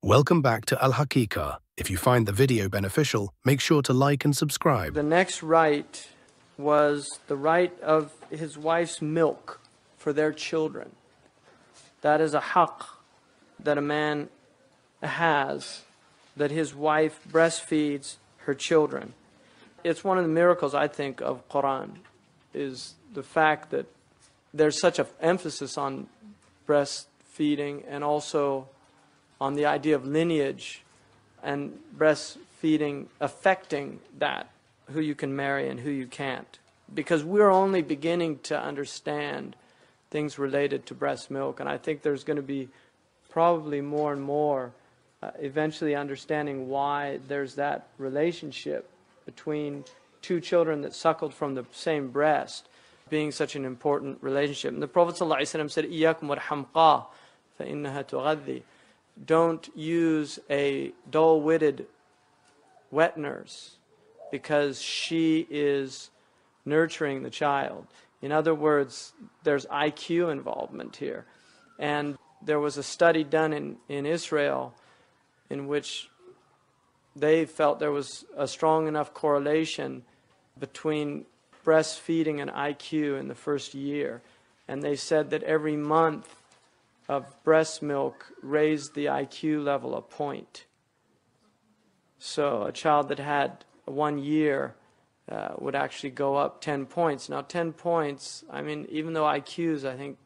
Welcome back to Al Haqiqa. If you find the video beneficial, make sure to like and subscribe. The next right was the right of his wife's milk for their children. That is a haqq that a man has, that his wife breastfeeds her children. It's one of the miracles, I think, of Quran, is the fact that there's such an emphasis on breastfeeding and also on the idea of lineage and breastfeeding affecting that, who you can marry and who you can't. Because we're only beginning to understand things related to breast milk, and I think there's going to be probably more and more eventually understanding why there's that relationship between two children that suckled from the same breast being such an important relationship. And the Prophet ﷺ said, إِيَّاكُمْ وَالْحَمْقَى فَإِنَّهَا تُغَذِّي. Don't use a dull-witted wet nurse because she is nurturing the child. In other words, there's IQ involvement here. And there was a study done in Israel in which they felt there was a strong enough correlation between breastfeeding and IQ in the first year. And they said that every month of breast milk raised the IQ level a point. So a child that had 1 year would actually go up 10 points. Now 10 points, I mean, even though IQs, I think,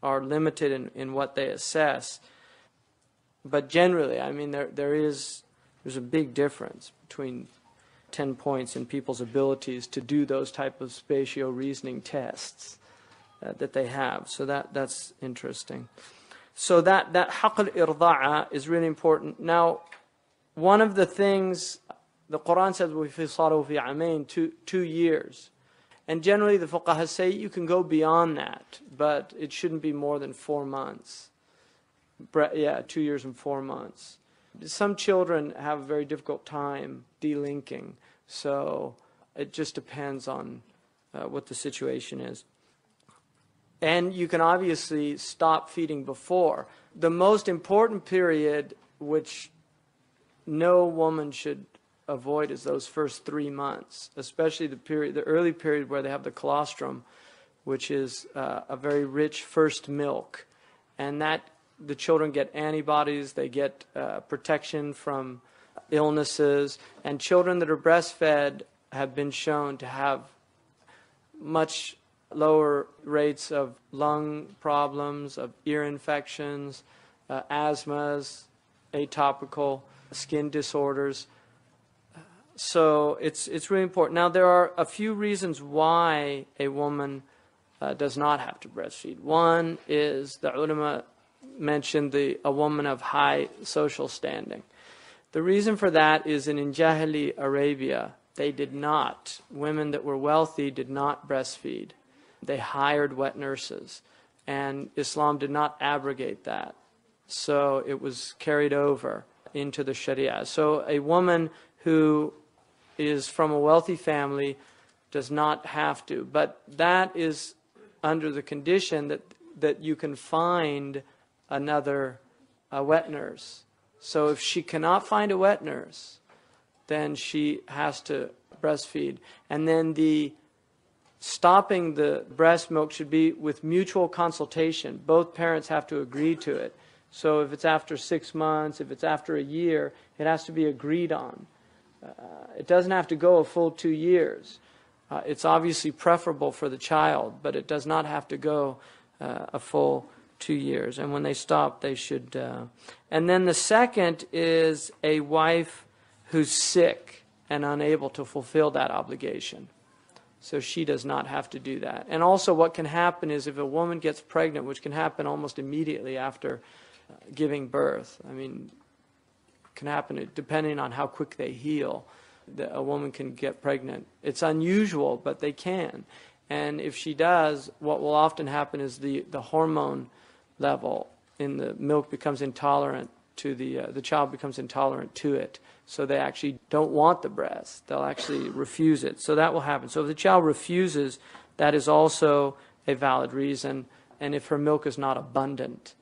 are limited in what they assess, but generally, I mean, there's a big difference between 10 points in people's abilities to do those type of spatio-reasoning tests that they have. So that's interesting. So that haqq al-irda'a is really important. Now, one of the things the Quran says, وَفِصَالُهُ فِي عَامَيْنِ, 2 years. And generally the fuqaha say you can go beyond that, but it shouldn't be more than 4 months. 2 years and 4 months. Some children have a very difficult time delinking, so it just depends on what the situation is. And you can obviously stop feeding before. The most important period, which no woman should avoid, is those first 3 months, especially the early period where they have the colostrum, which is a very rich first milk. And that the children get antibodies, they get protection from illnesses, and children that are breastfed have been shown to have much lower rates of lung problems, of ear infections, asthmas, atopical skin disorders. So it's really important. Now there are a few reasons why a woman does not have to breastfeed. One is the ulama mentioned a woman of high social standing. The reason for that is in Jahili Arabia, they did not. Women that were wealthy did not breastfeed. They hired wet nurses, and Islam did not abrogate that. So it was carried over into the Sharia. So a woman who is from a wealthy family does not have to. But that is under the condition that you can find another wet nurse. So if she cannot find a wet nurse, then she has to breastfeed. And then stopping the breast milk should be with mutual consultation. Both parents have to agree to it. So if it's after 6 months, if it's after a year, it has to be agreed on. It doesn't have to go a full 2 years. It's obviously preferable for the child, but it does not have to go a full 2 years. And when they stop, they should. And then the second is a wife who's sick and unable to fulfill that obligation. So she does not have to do that. And also what can happen is if a woman gets pregnant, which can happen almost immediately after giving birth, I mean, it can happen depending on how quick they heal, a woman can get pregnant. It's unusual, but they can. And if she does, what will often happen is the hormone level in the milk becomes intolerant to the child becomes intolerant to it. So they actually don't want the breast. They'll actually refuse it. So that will happen. So if the child refuses, that is also a valid reason. And if her milk is not abundant.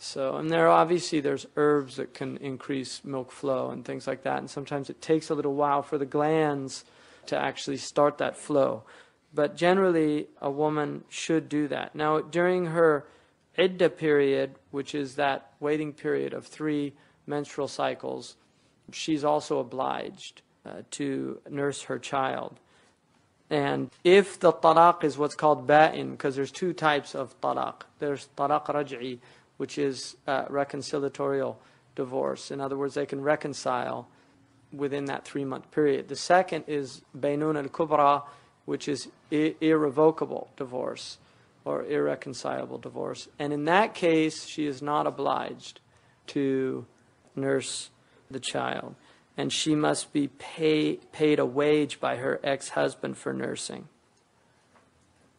So, and there's herbs that can increase milk flow and things like that. And sometimes it takes a little while for the glands to actually start that flow. But generally, a woman should do that. Now, during her iddah period, which is that waiting period of 3 menstrual cycles, she's also obliged to nurse her child. And if the talaq is what's called ba'in, because there's 2 types of talaq. There's talaq raj'i, which is reconciliatorial divorce. In other words, they can reconcile within that 3-month period. The second is baynun al-kubra, which is irrevocable divorce or irreconcilable divorce. And in that case, she is not obliged to nurse the child. And she must be paid a wage by her ex-husband for nursing.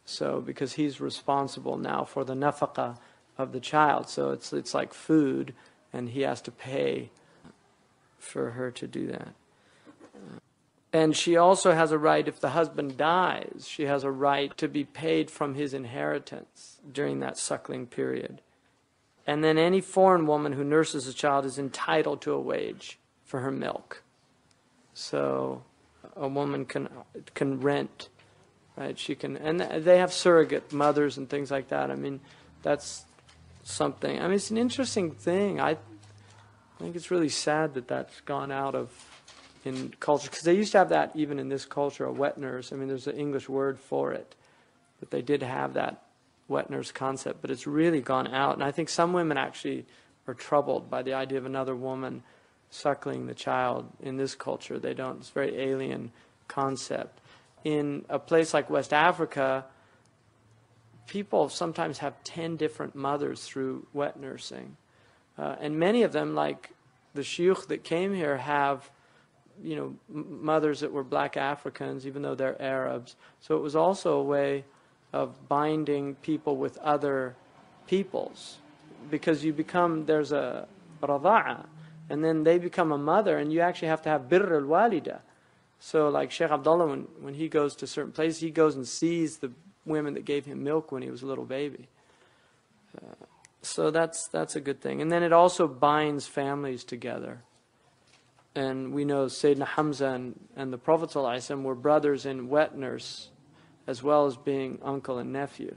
So, because he's responsible now for the nafaqah of the child. So it's like food, and he has to pay for her to do that. And she also has a right, if the husband dies, she has a right to be paid from his inheritance during that suckling period. And then any foreign woman who nurses a child is entitled to a wage for her milk. So a woman can rent, right? She can, and they have surrogate mothers and things like that. I mean, that's something. I mean, it's an interesting thing. I think it's really sad that that's gone out of in culture, because they used to have that even in this culture, a wet nurse. I mean, there's an English word for it, but they did have that wet nurse concept, but it's really gone out. And I think some women actually are troubled by the idea of another woman suckling the child in this culture. They don't, it's a very alien concept. In a place like West Africa, people sometimes have 10 different mothers through wet nursing. And many of them, like the shuyukh that came here, have mothers that were black Africans, even though they're Arabs. So it was also a way of binding people with other peoples, because there's a rada'a, and then they become a mother, and you actually have to have birr al-walida. So like Sheikh Abdullah, when he goes to certain places, he goes and sees the women that gave him milk when he was a little baby. So that's a good thing. And then it also binds families together. And we know Sayyidina Hamza and the Prophet ﷺ were brothers in wet nurse, as well as being uncle and nephew.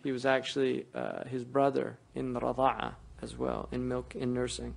He was actually his brother in rada'a as well, in milk, in nursing.